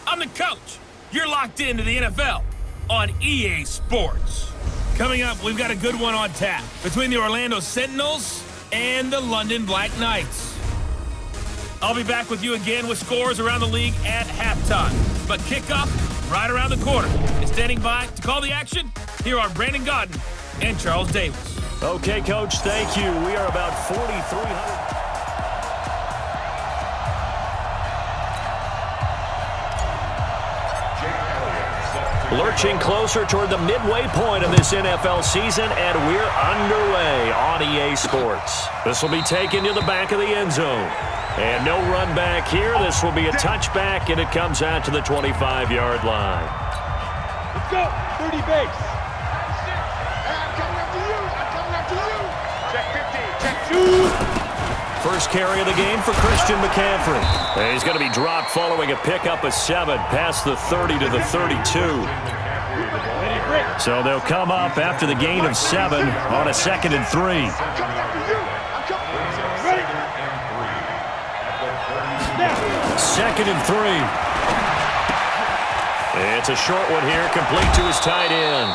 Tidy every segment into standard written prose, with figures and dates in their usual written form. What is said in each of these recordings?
I'm the coach. You're locked into the NFL on EA Sports. Coming up, we've got a good one on tap between the Orlando Sentinels and the London Black Knights. I'll be back with you again with scores around the league at halftime. But kickoff right around the corner. And standing by to call the action, here are Brandon Godden and Charles Davis. Okay, Coach, thank you. We are about 4,300. Lurching closer toward the midway point of this NFL season, and we're underway on EA Sports. This will be taken to the back of the end zone. And no run back here. This will be a touchback, and it comes out to the 25-yard line. Let's go. 30 base. I'm coming after you. Check 50. Check 2. First carry of the game for Christian McCaffrey. And he's going to be dropped following a pickup of 7 past the 30 to the 32. So they'll come up after the gain of 7 on a 2nd and 3. Second and 3. It's a short one here, complete to his tight end.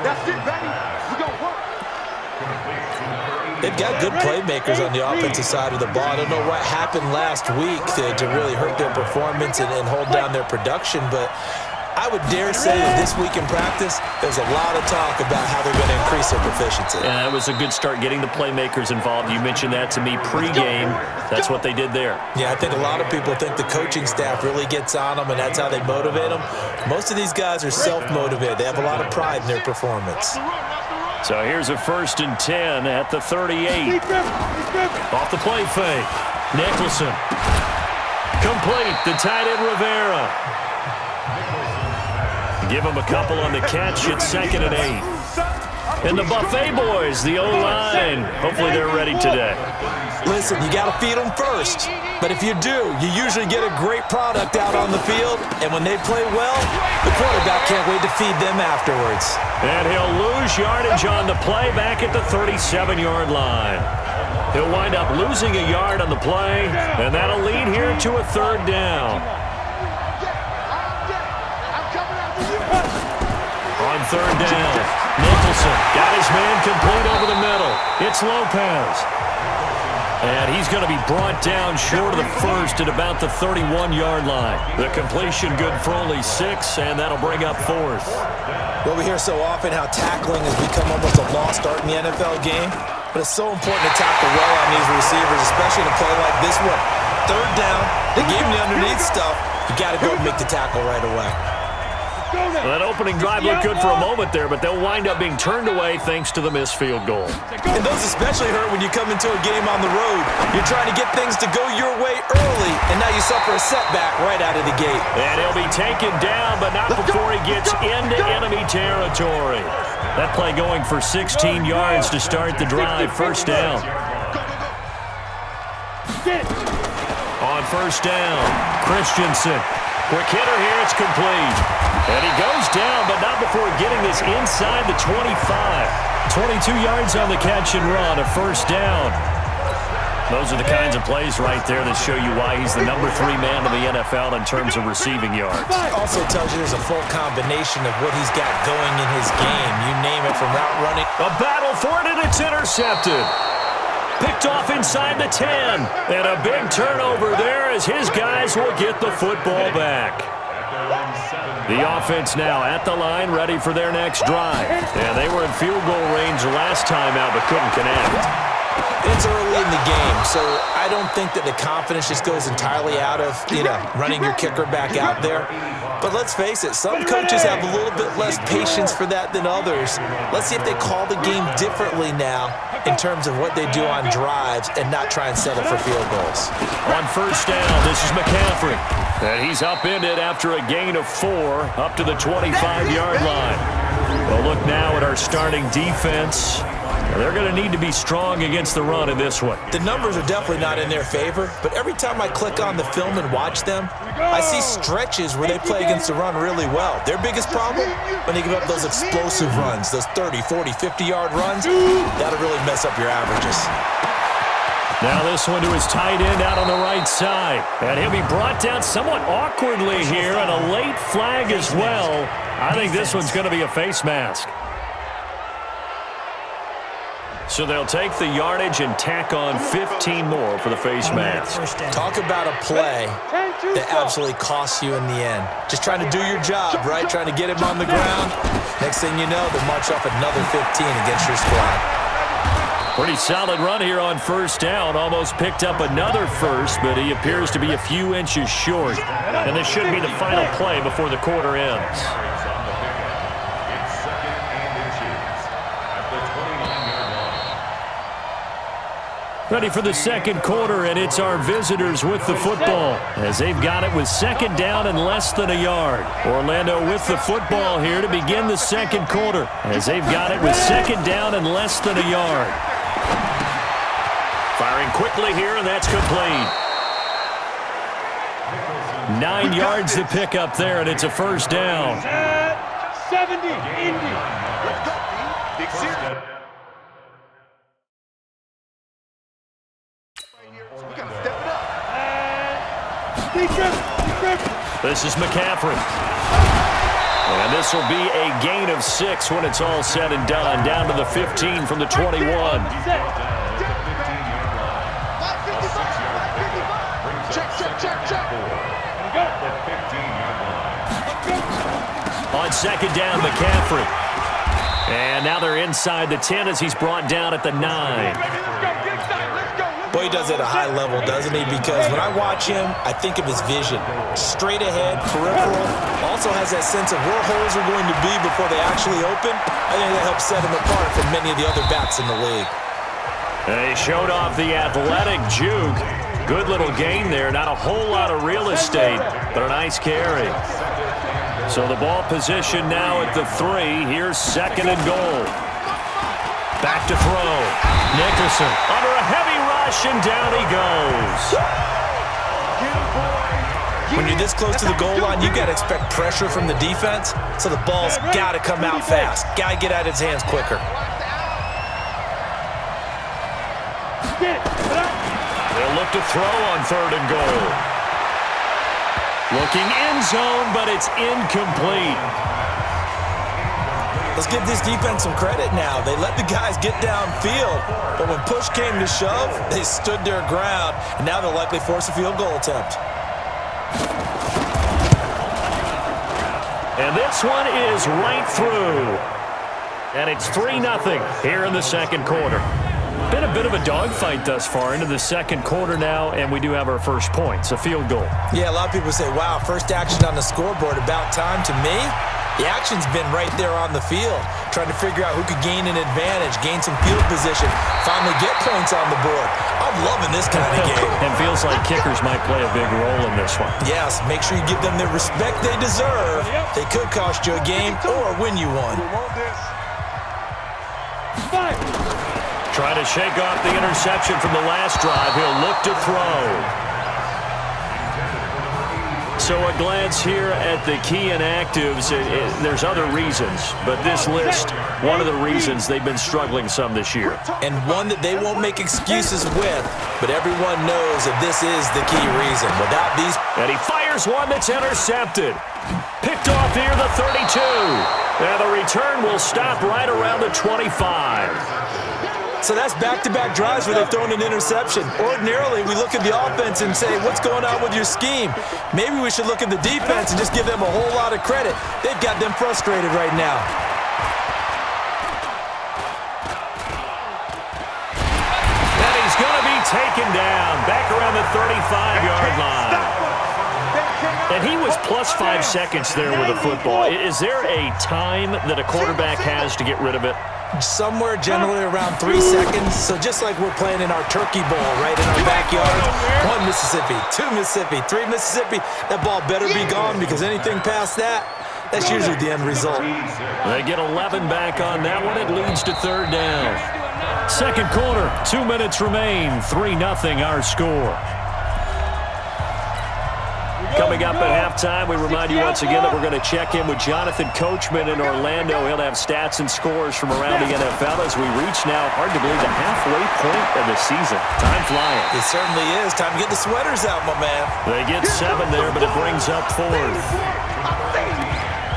That's it, baby. We're going to work. They've got good playmakers on the offensive side of the ball. I don't know what happened last week to really hurt their performance and hold down their production, but I would dare say that this week in practice, there's a lot of talk about how they're going to increase their proficiency. And that was a good start getting the playmakers involved. You mentioned that to me pregame. That's what they did there. Yeah, I think a lot of people think the coaching staff really gets on them, and that's how they motivate them. Most of these guys are self-motivated. They have a lot of pride in their performance. So here's a 1st and 10 at the 38. Off the play fake. Nicholson. Complete. The tight end Rivera. Give him a couple on the catch at 2nd and 8. And the Buffet boys, the O-line. Hopefully they're ready today. Listen, you got to feed them first. But if you do, you usually get a great product out on the field. And when they play well, the quarterback can't wait to feed them afterwards. And he'll lose yardage on the play back at the 37-yard line. He'll wind up losing a yard on the play, and that'll lead here to a 3rd down. On 3rd down, Nicholson got his man complete over the middle. It's Lopez. And he's going to be brought down short of the 1st at about the 31-yard line. The completion good for only 6, and that'll bring up 4th. Well, we hear so often how tackling has become almost a lost art in the NFL game, but it's so important to tackle well on these receivers, especially in a play like this one. 3rd down, they gave him the underneath stuff. You got to go and make the tackle right away. Well, that opening drive looked good for a moment there, but they'll wind up being turned away thanks to the missed field goal. And those especially hurt when you come into a game on the road. You're trying to get things to go your way early, and now you suffer a setback right out of the gate. And he'll be taken down, but not before he gets into enemy territory. That play going for 16 yards to start the drive. 1st down. On 1st down, Christensen. Quick hitter here, it's complete. And he goes down, but not before getting this inside the 25. 22 yards on the catch and run, a 1st down. Those are the kinds of plays right there that show you why he's the number 3 man in the NFL in terms of receiving yards. Also tells you there's a full combination of what he's got going in his game. You name it, from route running. A battle for it, and it's intercepted. Picked off inside the 10. And a big turnover there as his guys will get the football back. The offense now at the line, ready for their next drive. And they were in field goal range last time out, but couldn't connect. It's early in the game, so I don't think that the confidence just goes entirely out of, running your kicker back out there. But let's face it, some coaches have a little bit less patience for that than others. Let's see if they call the game differently now in terms of what they do on drives and not try and settle for field goals. On 1st down, this is McCaffrey. And he's upended after a gain of 4 up to the 25-yard line. We'll look now at our starting defense. They're going to need to be strong against the run in this one. The numbers are definitely not in their favor, but every time I click on the film and watch them, I see stretches where they play against the run really well. Their biggest problem, when they give up those explosive runs, those 30, 40, 50-yard runs, that'll really mess up your averages. Now this one to his tight end out on the right side. And he'll be brought down somewhat awkwardly here, and a late flag as well. I think this one's going to be a face mask. So they'll take the yardage and tack on 15 more for the face mask. Talk about a play that absolutely costs you in the end. Just trying to do your job, right? Trying to get him on the ground. Next thing you know, they march off another 15 against your squad. Pretty solid run here on first down. Almost picked up another first, but he appears to be a few inches short. And this should be the final play before the quarter ends. Ready for the second quarter, and it's our visitors with the football as they've got it with second down and less than a yard. Orlando with the football here to begin the second quarter as they've got it with second down and less than a yard. Firing quickly here, and that's complete. 9 yards to pick up there, and it's a first down. 70, Indy. Let's go, Big Zero. We got to step it up. This is McCaffrey. And this will be a gain of 6 when it's all said and done. Down to the 15 from the 21. On second down, McCaffrey. And now they're inside the 10 as he's brought down at the 9. Boy, he does it at a high level, doesn't he? Because when I watch him, I think of his vision. Straight ahead, peripheral. Also has that sense of where holes are going to be before they actually open. I think that helps set him apart from many of the other backs in the league. And he showed off the athletic juke. Good little gain there. Not a whole lot of real estate, but a nice carry. So the ball position now at the 3. Here's second and goal. Back to throw. Nicholson under a heavy rush, and down he goes. When you're this close to the goal line, you got to expect pressure from the defense, so the ball's got to come out fast. Got to get out of his hands quicker. They'll look to throw on third and goal. Looking end zone, but it's incomplete. Let's give this defense some credit now. They let the guys get downfield, but when push came to shove, they stood their ground, and now they'll likely force a field goal attempt. And this one is right through. And it's 3-0 here in the second quarter. Been a bit of a dogfight thus far into the second quarter now, and we do have our first points, a field goal. Yeah, a lot of people say, wow, first action on the scoreboard, about time. To me, the action's been right there on the field, trying to figure out who could gain an advantage, gain some field position, finally get points on the board. I'm loving this kind of game. And feels like kickers might play a big role in this one. Yes, make sure you give them the respect they deserve. They could cost you a game or win you one. Trying to shake off the interception from the last drive. He'll look to throw. So a glance here at the key inactives. There's other reasons, but this list, one of the reasons they've been struggling some this year. And one that they won't make excuses with, but everyone knows that this is the key reason. Without these... And he fires one that's intercepted. Picked off here, the 32. And the return will stop right around the 25. So that's back-to-back drives where they've thrown an interception. Ordinarily, we look at the offense and say, what's going on with your scheme? Maybe we should look at the defense and just give them a whole lot of credit. They've got them frustrated right now. And he's going to be taken down back around the 35-yard line. And he was plus 5 seconds there with the football. Is there a time that a quarterback has to get rid of it? Somewhere generally around 3 seconds. So just like we're playing in our turkey bowl right in our backyard. 1 Mississippi, 2 Mississippi, 3 Mississippi. That ball better be gone because anything past that, that's usually the end result. They get 11 back on that one. It leads to third down. Second quarter, 2 minutes remain. 3-0 our score. Coming up at halftime, we remind you once again that we're going to check in with Jonathan Coachman in Orlando. He'll have stats and scores from around the NFL as we reach now, hard to believe, the halfway point of the season. Time flying. It certainly is. Time to get the sweaters out, my man. They get 7 there, but it brings up 4th.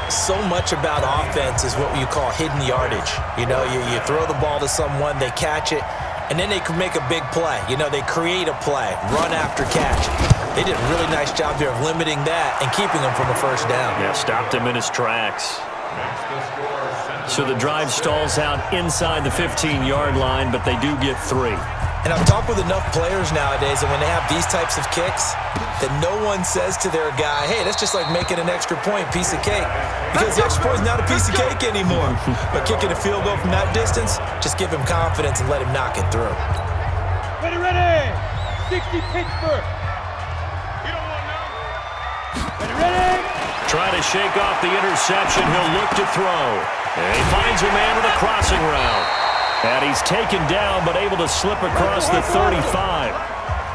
So much about offense is what you call hidden yardage. You know, you throw the ball to someone, they catch it, and then they can make a big play. You know, they create a play, run after catch. They did a really nice job there of limiting that and keeping him from a first down. Yeah, stopped him in his tracks. So the drive stalls out inside the 15-yard line, but they do get 3. And I've talked with enough players nowadays that when they have these types of kicks, that no one says to their guy, hey, that's just like making an extra point, piece of cake. Because the extra point is not a piece of cake anymore. But kicking a field goal from that distance, just give him confidence and let him knock it through. Ready! 60 Pittsburgh. Ready? Trying to shake off the interception. He'll look to throw. And he finds a man with a crossing route. And he's taken down, but able to slip across the 35.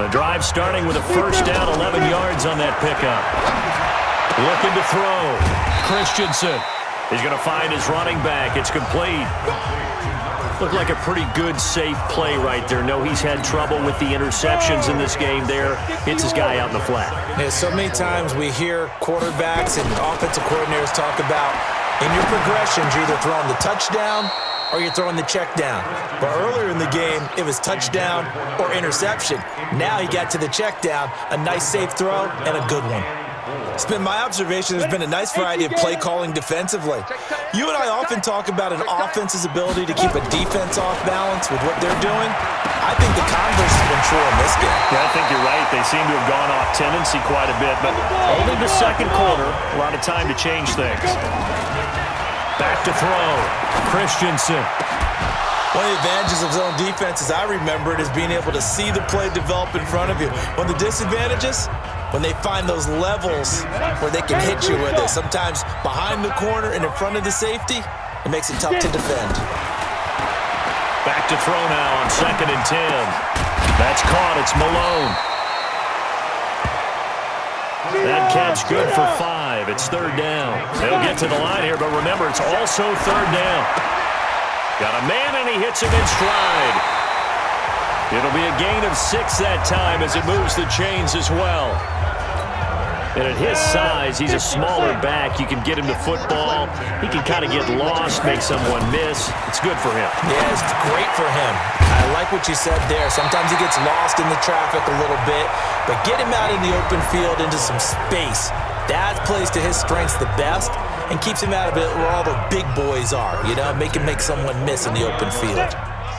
The drive starting with a first down, 11 yards on that pickup. Looking to throw. Christensen. He's going to find his running back. It's complete. Looked like a pretty good, safe play right there. No, he's had trouble with the interceptions in this game there. Hits his guy out in the flat. Yeah, so many times we hear quarterbacks and offensive coordinators talk about in your progressions, you're either throwing the touchdown or you're throwing the check down. But earlier in the game, it was touchdown or interception. Now he got to the check down, a nice safe throw, and a good one. It's been my observation there's been a nice variety of play calling defensively. You and I often talk about an offense's ability to keep a defense off balance with what they're doing. I think the converse has been true in this game. Yeah, I think you're right. They seem to have gone off tendency quite a bit, but only the second quarter. A lot of time to change things. Back to throw. Christensen. One of the advantages of zone defense, as I remember it, is being able to see the play develop in front of you. One of the disadvantages, when they find those levels where they can hit you with it, sometimes behind the corner and in front of the safety, it makes it tough to defend. Back to throw now on 2nd and 10. That's caught. It's Malone. That catch good for 5. It's 3rd down. They'll get to the line here, but remember, it's also 3rd down. Got a man, and he hits him in stride. It'll be a gain of 6 that time as it moves the chains as well. And at his size, he's a smaller back. You can get him to football. He can kind of get lost, make someone miss. It's good for him. Yeah, it's great for him. I like what you said there. Sometimes he gets lost in the traffic a little bit, but get him out in the open field into some space. That plays to his strengths the best and keeps him out of it where all the big boys are, you know, make him make someone miss in the open field.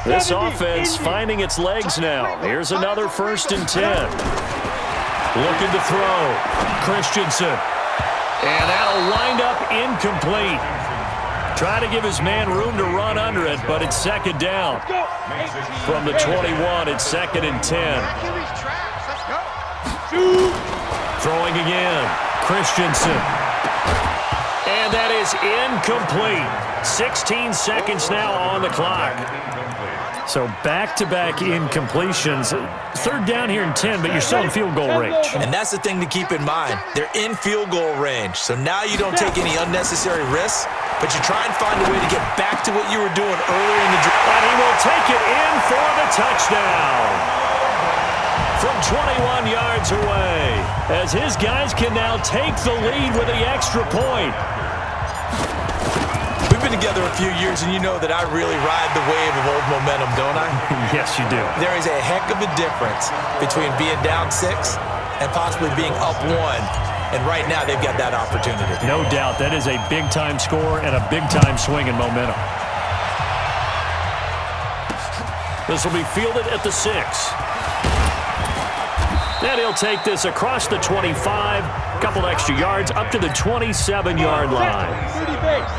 This offense finding its legs now. Here's another 1st and 10. Looking to throw. Christensen. And that'll wind up incomplete. Try to give his man room to run under it, but it's 2nd down. From the 21, it's 2nd and 10. Throwing again. Christensen. And that is incomplete. 16 seconds now on the clock. So back-to-back incompletions. 3rd down here in 10, but you're still in field goal range. And that's the thing to keep in mind. They're in field goal range. So now you don't take any unnecessary risks, but you try and find a way to get back to what you were doing earlier in the drive. And he will take it in for the touchdown. From 21 yards away, as his guys can now take the lead with the extra point. We've been together a few years, and you know that I really ride the wave of old momentum, don't I? Yes, you do. There is a heck of a difference between being down 6 and possibly being up 1. And right now, they've got that opportunity. No doubt. That is a big-time score and a big-time swing in momentum. This will be fielded at the 6. And he'll take this across the 25, a couple extra yards, up to the 27-yard line.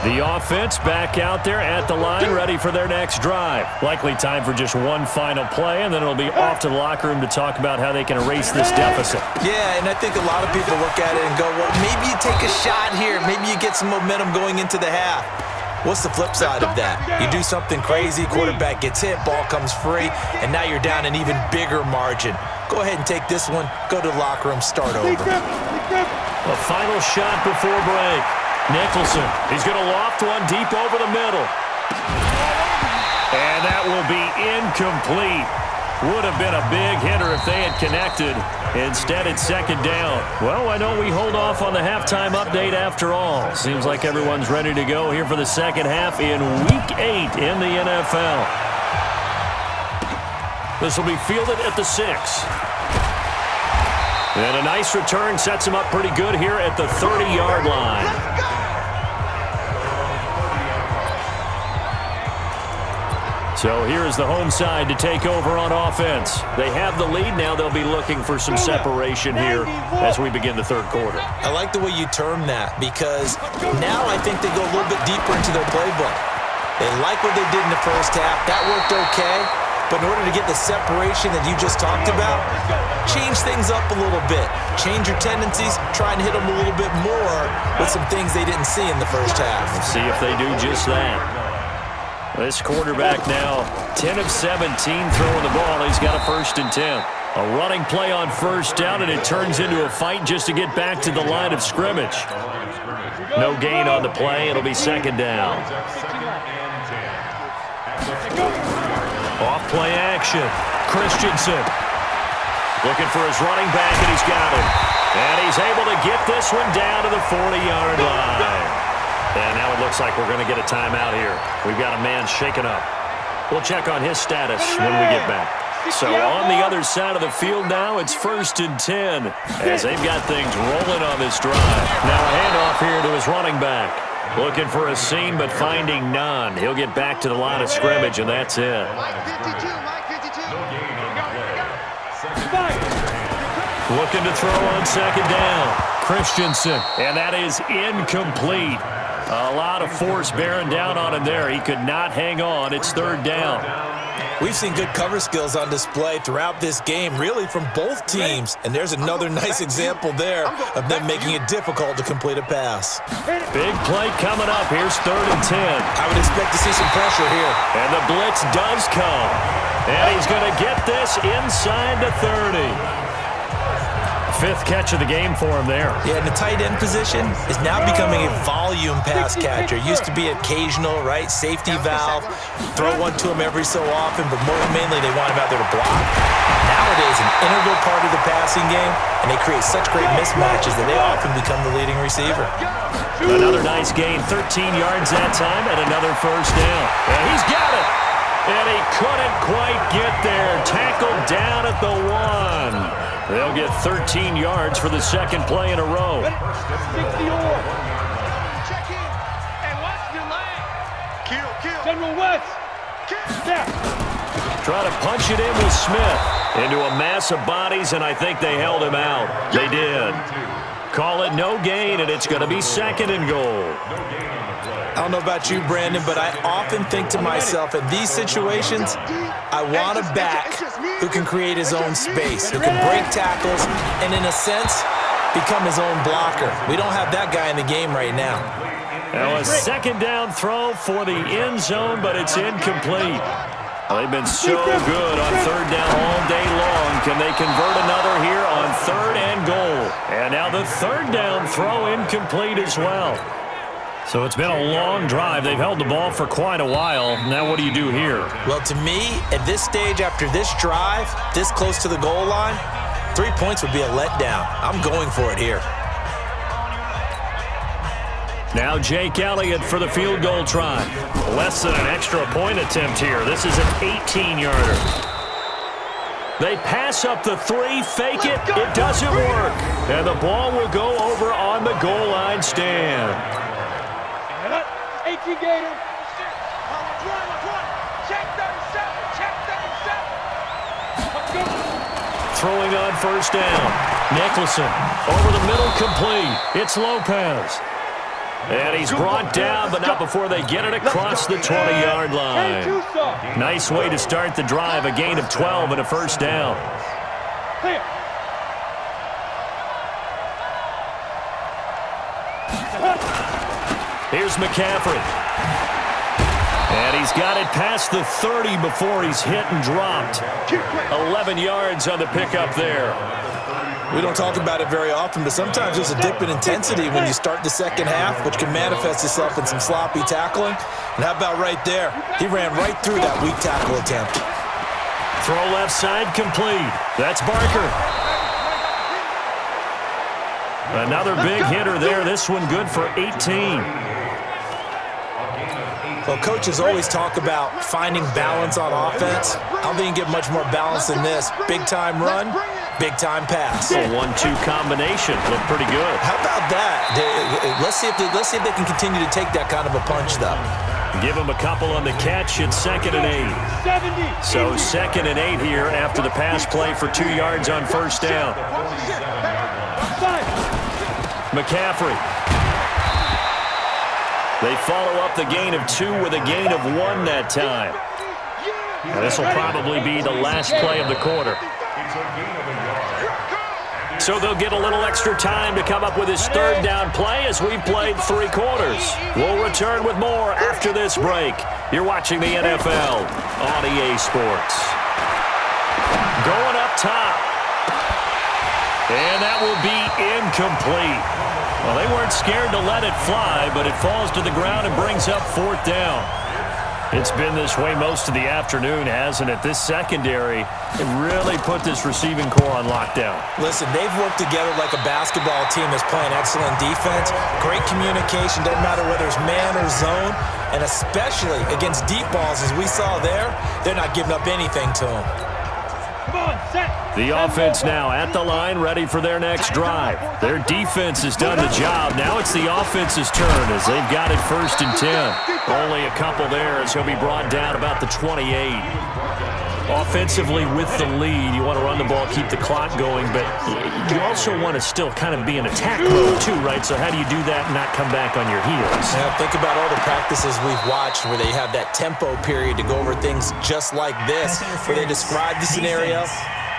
The offense back out there at the line, ready for their next drive. Likely time for just one final play, and then it'll be off to the locker room to talk about how they can erase this deficit. Yeah, and I think a lot of people look at it and go, well, maybe you take a shot here. Maybe you get some momentum going into the half. What's the flip side of that? You do something crazy, quarterback gets hit, ball comes free, and now you're down an even bigger margin. Go ahead and take this one, go to the locker room, start over. A final shot before break. Nicholson, he's going to loft one deep over the middle. And that will be incomplete. Would have been a big hitter if they had connected. Instead, it's second down. Well, I know we hold off on the halftime update after all. Seems like everyone's ready to go here for the second half in Week 8 in the NFL. This will be fielded at the 6. And a nice return sets him up pretty good here at the 30-yard line. So here's the home side to take over on offense. They have the lead now. They'll be looking for some separation here as we begin the third quarter. I like the way you term that because now I think they go a little bit deeper into their playbook. They like what they did in the first half. That worked okay. But in order to get the separation that you just talked about, change things up a little bit. Change your tendencies. Try and hit them a little bit more with some things they didn't see in the first half. Let's see if they do just that. This quarterback now, 10 of 17 throwing the ball. He's got a 1st and 10. A running play on first down, and it turns into a fight just to get back to the line of scrimmage. No gain on the play. It'll be second down. Off play action. Christensen looking for his running back, and he's got him. And he's able to get this one down to the 40-yard line. And now it looks like we're going to get a timeout here. We've got a man shaken up. We'll check on his status when we get back. So on the other side of the field now, it's 1st and 10 as they've got things rolling on this drive. Now a handoff here to his running back. Looking for a seam, but finding none. He'll get back to the line of scrimmage, and that's it. Looking to throw on second down. Christensen, and that is incomplete. A lot of force bearing down on him there. He could not hang on. It's third down. We've seen good cover skills on display throughout this game, really from both teams. And there's another nice example there of them making it difficult to complete a pass. Big play coming up. Here's 3rd and 10. I would expect to see some pressure here. And the blitz does come. And he's going to get this inside the 30. 5th catch of the game for him there. Yeah, and the tight end position is now becoming a volume pass catcher. Used to be occasional, right? Safety valve. Throw one to him every so often, but more mainly they want him out there to block. Nowadays, an integral part of the passing game, and they create such great mismatches that they often become the leading receiver. Another nice gain, 13 yards that time, and another 1st down. And he's got it. And he couldn't quite get there. Tackled down at the 1. They'll get 13 yards for the second play in a row. Check in and watch your leg. Kill. General West. Snap. Try to punch it in with Smith into a mass of bodies, and I think they held him out. They did. Call it no gain, and it's going to be 2nd and goal. I don't know about you, Brandon, but I often think to myself, in these situations, I want a back who can create his own space, who can break tackles, and in a sense, become his own blocker. We don't have that guy in the game right now. Now a second down throw for the end zone, but it's incomplete. They've been so good on third down all day long. Can they convert another here on 3rd and goal? And now the 3rd down throw incomplete as well. So it's been a long drive. They've held the ball for quite a while. Now what do you do here? Well, to me, at this stage, after this drive, this close to the goal line, 3 points would be a letdown. I'm going for it here. Now Jake Elliott for the field goal try. Less than an extra point attempt here. This is an 18-yarder. They pass up the 3, fake it. It doesn't work. And the ball will go over on the goal line stand. 18 Gator. Check 37. Throwing on first down. Nicholson over the middle, complete. It's Lopez. And he's brought down, but not before they get it across the 20-yard line. Nice way to start the drive. A gain of 12 and a first down. Clear. Here's McCaffrey. And he's got it past the 30 before he's hit and dropped. 11 yards on the pickup there. We don't talk about it very often, but sometimes there's a dip in intensity when you start the second half, which can manifest itself in some sloppy tackling. And how about right there? He ran right through that weak tackle attempt. Throw left side complete. That's Barker. Another big hitter there. This one good for 18. Well, coaches always talk about finding balance on offense. I don't think you get much more balance than this. Big-time run, big-time pass. A 1-2 combination. Looked pretty good. How about that? Let's see if they can continue to take that kind of a punch, though. Give him a couple on the catch. It's 2nd and 8. So 2nd and 8 here after the pass play for 2 yards on first down. McCaffrey. They follow up the gain of 2 with a gain of 1 that time. This will probably be the last play of the quarter. So they'll get a little extra time to come up with his 3rd down play as we've played 3 quarters. We'll return with more after this break. You're watching the NFL on EA Sports. Going up top. And that will be incomplete. Well, they weren't scared to let it fly, but it falls to the ground and brings up 4th down. It's been this way most of the afternoon, hasn't it? This secondary, it really put this receiving core on lockdown. Listen, they've worked together like a basketball team that's playing excellent defense. Great communication, doesn't matter whether it's man or zone. And especially against deep balls, as we saw there, they're not giving up anything to them. The offense now at the line, ready for their next drive. Their defense has done the job. Now it's the offense's turn as they've got it 1st and 10. Only a couple there as he'll be brought down about the 28. Offensively with the lead, you want to run the ball, keep the clock going, but you also want to still kind of be in attack mode too, right? So how do you do that and not come back on your heels? Now think about all the practices we've watched where they have that tempo period to go over things just like this, where they describe the scenario,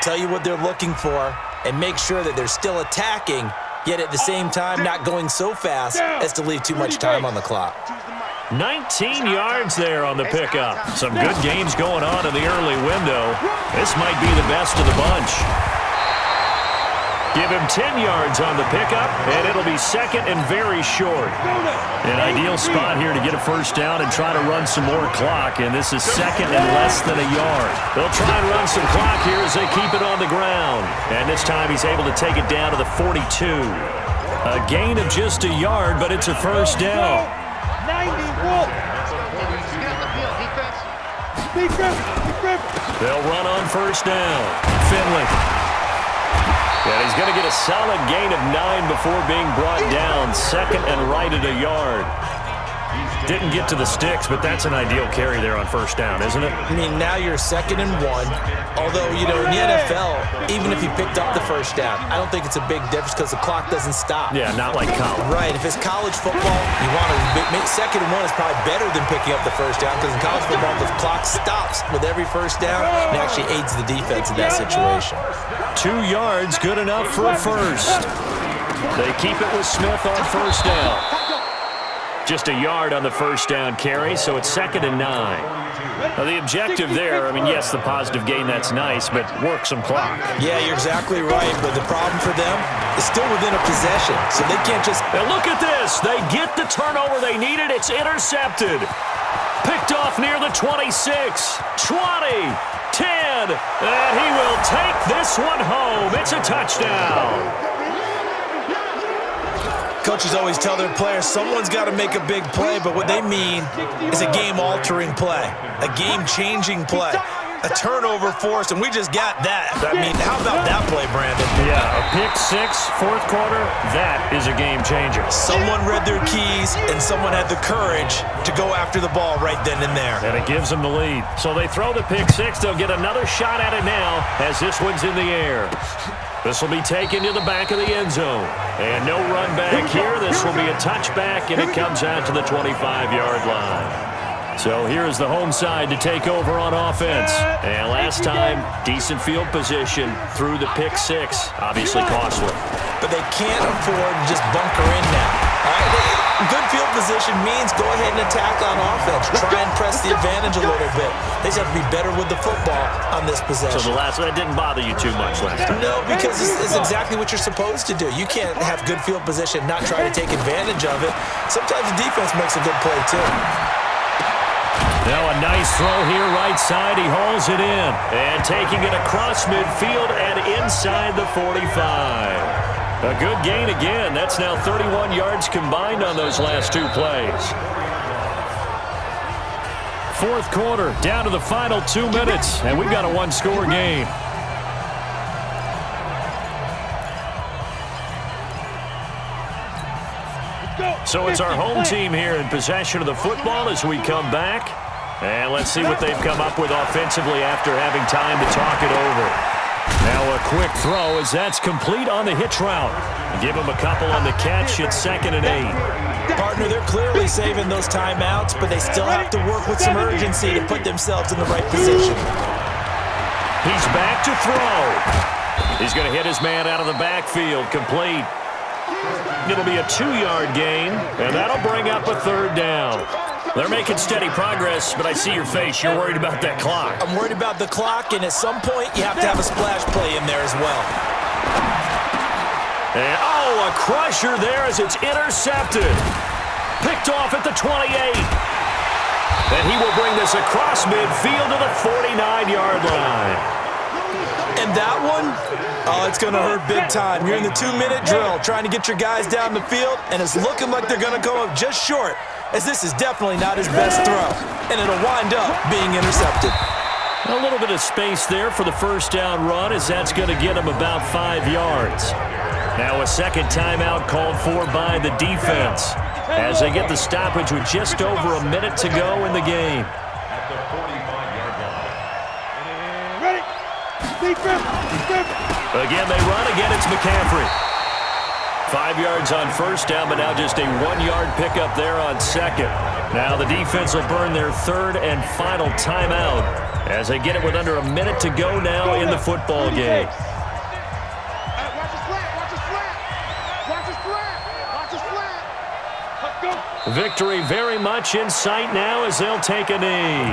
tell you what they're looking for, and make sure that they're still attacking, yet at the same time not going so fast as to leave too much time on the clock. 19 yards there on the pickup. Some good games going on in the early window. This might be the best of the bunch. Give him 10 yards on the pickup, and it'll be 2nd and very short. An ideal spot here to get a 1st down and try to run some more clock, and this is 2nd and less than a yard. They'll try and run some clock here as they keep it on the ground. And this time he's able to take it down to the 42. A gain of just a yard, but it's a 1st down. 91. They'll run on 1st down. Finley. And he's going to get a solid gain of 9 before being brought down. 2nd and right at a yard. Didn't get to the sticks, but that's an ideal carry there on 1st down, isn't it? I mean, now you're 2nd and 1. Although, you know, in the NFL, even if you picked up the 1st down, I don't think it's a big difference because the clock doesn't stop. Yeah, not like college. Right. If it's college football, you want to make 2nd and 1 is probably better than picking up the 1st down because in college football, the clock stops with every 1st down and actually aids the defense in that situation. 2 yards, good enough for a 1st. They keep it with Smith on 1st down. Just a yard on the 1st down carry, so it's 2nd and 9. Now, the objective there, I mean, yes, the positive gain, that's nice, but work some clock. Yeah, you're exactly right, but the problem for them is still within a possession, so they can't just... Now, look at this. They get the turnover they needed. It's intercepted. Picked off near the 26, 20, 10, and he will take this one home. It's a touchdown. Coaches always tell their players someone's got to make a big play, but what they mean is a game-altering play, a game-changing play, a turnover forced, and we just got that. I mean, how about that play, Brandon? Yeah, a pick 6, 4th quarter, that is a game-changer. Someone read their keys, and someone had the courage to go after the ball right then and there. And it gives them the lead. So they throw the pick 6. They'll get another shot at it now as this one's in the air. This will be taken to the back of the end zone. And no run back here. This will be a touchback, and it comes out to the 25-yard line. So here's the home side to take over on offense. And last time, decent field position through the pick 6. Obviously costly. But they can't afford to just bunker in now. All right? Good field position means go ahead and attack on offense. Try and press the advantage a little bit. They just have to be better with the football on this possession. So the last one, that didn't bother you too much last time? No, because it's exactly what you're supposed to do. You can't have good field position, not try to take advantage of it. Sometimes the defense makes a good play, too. Now a nice throw here, right side. He hauls it in. And taking it across midfield and inside the 45. A good gain again. That's now 31 yards combined on those last two plays. Fourth quarter, down to the final 2 minutes, and we've got a one-score game. So it's our home team here in possession of the football as we come back. And let's see what they've come up with offensively after having time to talk it over. Now a quick throw as that's complete on the hitch route. Give him a couple on the catch. It's 2nd and 8. Partner, they're clearly saving those timeouts, but they still have to work with some urgency to put themselves in the right position. He's back to throw. He's going to hit his man out of the backfield. Complete. It'll be a 2-yard gain, and that'll bring up a 3rd down. They're making steady progress, but I see your face. You're worried about that clock. I'm worried about the clock, and at some point, you have to have a splash play in there as well. And, a crusher there as it's intercepted. Picked off at the 28. And he will bring this across midfield to the 49-yard line. And that one, it's going to hurt big time. You're in the 2-minute drill trying to get your guys down the field, and it's looking like they're going to go up just short, as this is definitely not his best throw, and it'll wind up being intercepted. A little bit of space there for the first down run, as that's going to get him about 5 yards. Now a second timeout called for by the defense as they get the stoppage with just over a minute to go in the game. Ready? Defense. Again, they run. Again, it's McCaffrey. 5 yards on first down, but now just a 1-yard pickup there on second. Now the defense will burn their 3rd and final timeout as they get it with under a minute to go now in the football game. Victory very much in sight now as they'll take a knee.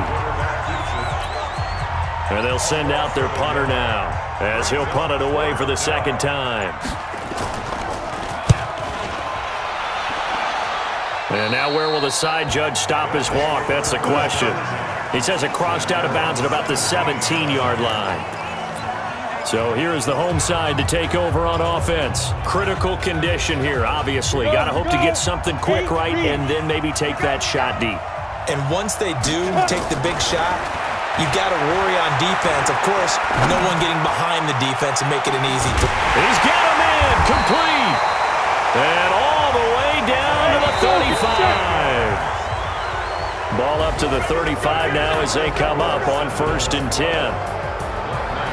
And they'll send out their punter now as he'll punt it away for the 2nd time. And now where will the side judge stop his walk? That's the question. He says it crossed out of bounds at about the 17-yard line. So here is the home side to take over on offense. Critical condition here, obviously. Got to hope to get something quick right and then maybe take that shot deep. And once they do take the big shot, you've got to worry on defense. Of course, no one getting behind the defense and make it an easy throw. He's got him in, complete. And all the way down to the 35. Ball up to the 35 now as they come up on 1st and 10.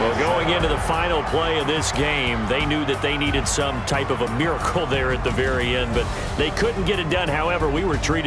Well, going into the final play of this game, they knew that they needed some type of a miracle there at the very end, but they couldn't get it done. However, we were treated